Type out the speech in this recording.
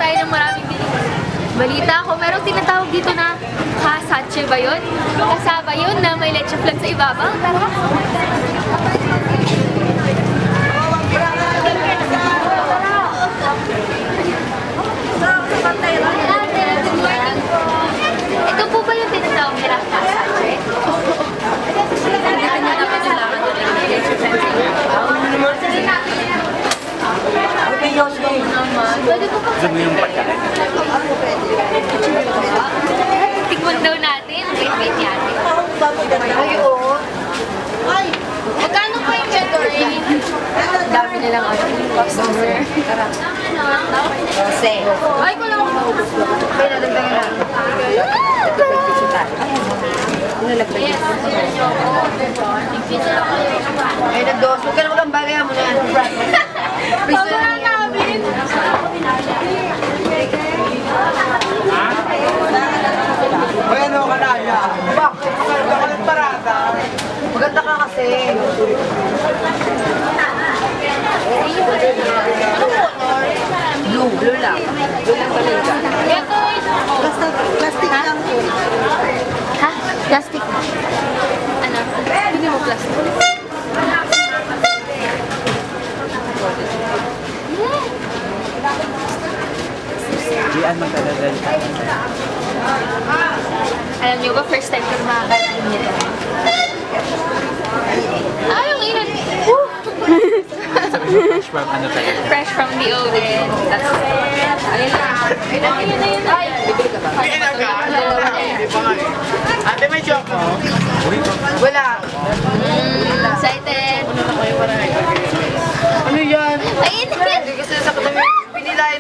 tayo ng maraming balita ko. Merong tinatawag dito na kasache ba yun? Kasaba yun na may leche flan sa ibabaw. Tara! Ito po ba yung tinatawag nila kasache? Pwede po ba? Gusto mo yung pagkain? Tikman daw natin. Wait natin. Ay, oo. Ay! Magkano po yung Gatorade? Dami nilang customer. Kasi. Ay, ko lang ako. Kaya nadagdagan lang. Yes. Ay, nag-dos. Huwag ka na walang bagay mo na yan. Piso na namin. Ay, ano ka na niya? Bakit? Maganda ka ng parada. Maganda ka kasi. Blue. Blue lang. Blue lang pala yun. Gatorade. Plastic lang po. Ha? Plastic. Ano? Hindi mo plastic. Diyan magdadal. Alam niyo ba, first time ko makakarating nito. Ay, yung inat. Woo! Fresh from ano talaga? Fresh from the oven. That's it. Ayun lang. Ayun na yun. Ay, bibili ka ba? Ate, may joke mo? Wala. Excited. Ano yan? Ay, init. Hindi kasi sa katabi. Pinilayan